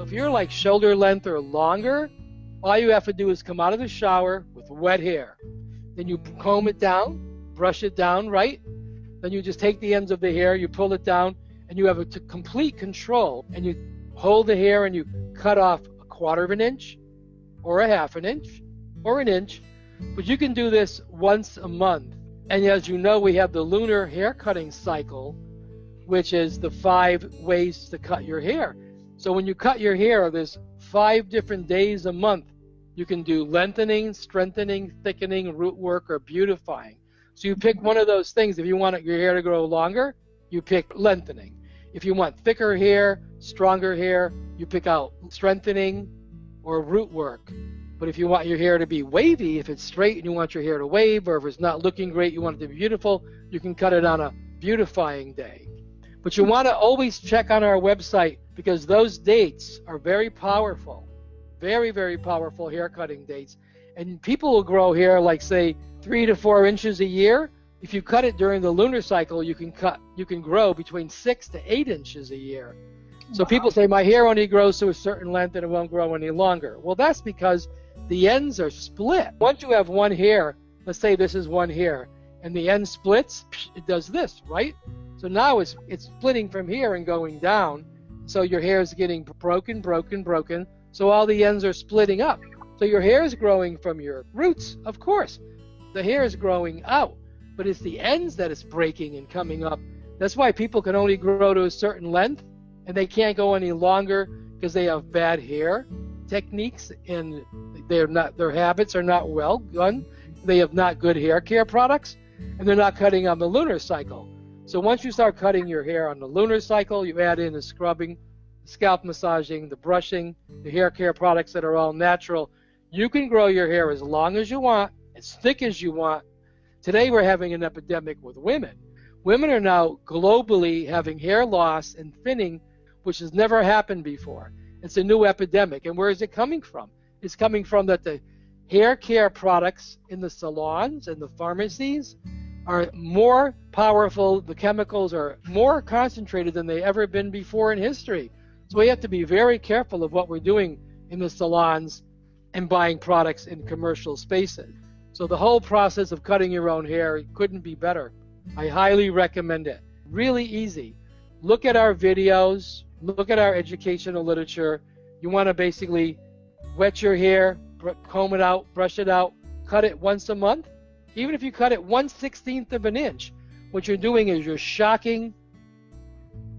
if you're like shoulder length or longer, all you have to do is come out of the shower with wet hair. Then you comb it down, brush it down, right? Then you just take the ends of the hair, you pull it down, and you have a complete control. And you hold the hair and you cut off 1/4 of an inch or 1/2 an inch or an inch. But you can do this once a month. And as you know, we have the lunar hair cutting cycle, which is the 5 ways to cut your hair. So when you cut your hair, there's 5 different days a month. You can do lengthening, strengthening, thickening, root work, or beautifying. So you pick one of those things. If you want your hair to grow longer, you pick lengthening. If you want thicker hair, stronger hair, you pick out strengthening or root work. But if you want your hair to be wavy, if it's straight and you want your hair to wave, or if it's not looking great, you want it to be beautiful, you can cut it on a beautifying day. But you want to always check on our website, because those dates are very powerful. Very, very powerful hair cutting dates. And people will grow hair like, say, 3 to 4 inches a year. If you cut it during the lunar cycle, you can grow between 6 to 8 inches a year. So wow. People say, my hair only grows to a certain length and it won't grow any longer. Well, that's because the ends are split. Once you have one hair, let's say this is one hair, and the end splits, it does this, right? So now it's splitting from here and going down. So your hair is getting broken. So all the ends are splitting up. So your hair is growing from your roots, of course. The hair is growing out, but it's the ends that is breaking and coming up. That's why people can only grow to a certain length, and they can't go any longer because they have bad hair techniques and their habits are not well done. They have not good hair care products, and they're not cutting on the lunar cycle. So once you start cutting your hair on the lunar cycle, you add in the scrubbing, the scalp massaging, the brushing, the hair care products that are all natural. You can grow your hair as long as you want, as thick as you want. Today we're having an epidemic with women. Women are now globally having hair loss and thinning, which has never happened before. It's a new epidemic. And where is it coming from? It's coming from that the hair care products in the salons and the pharmacies are more powerful. The chemicals are more concentrated than they ever been before in history. So we have to be very careful of what we're doing in the salons and buying products in commercial spaces. So the whole process of cutting your own hair couldn't be better. I highly recommend it. Really easy. Look at our videos, look at our educational literature. You want to basically wet your hair, comb it out, brush it out, cut it once a month. Even if you cut it 1/16 of an inch, what you're doing is you're shocking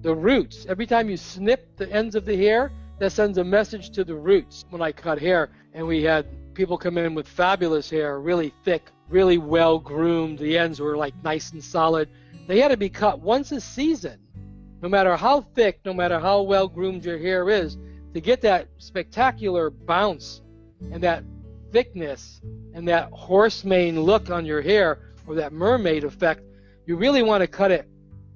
the roots. Every time you snip the ends of the hair, that sends a message to the roots. When I cut hair, and we had people come in with fabulous hair, really thick, really well groomed, the ends were like nice and solid. They had to be cut once a season, no matter how thick, no matter how well groomed your hair is, to get that spectacular bounce and that thickness and that horse mane look on your hair, or that mermaid effect. You really want to cut it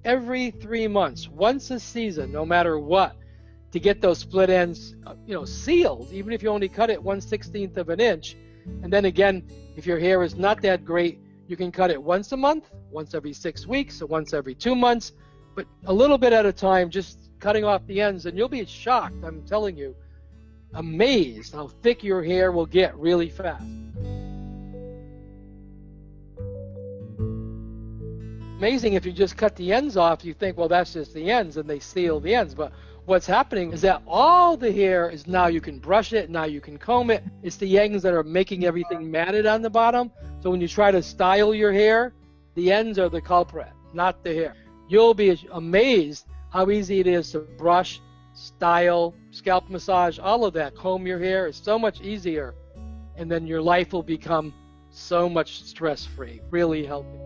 every 3 months, once a season, no matter what, to get those split ends, sealed, even if you only cut it 1/16 of an inch. And then again, if your hair is not that great, you can cut it once a month, once every 6 weeks, or once every 2 months, but a little bit at a time, just cutting off the ends, and you'll be shocked, I'm telling you, amazed how thick your hair will get really fast. Amazing, if you just cut the ends off, you think, well, that's just the ends, and they seal the ends. But what's happening is that all the hair is now, you can brush it, now you can comb it. It's the ends that are making everything matted on the bottom. So when you try to style your hair, the ends are the culprit, not the hair. You'll be amazed how easy it is to brush, style, scalp massage, all of that. Comb your hair is so much easier, and then your life will become so much stress-free, really healthy.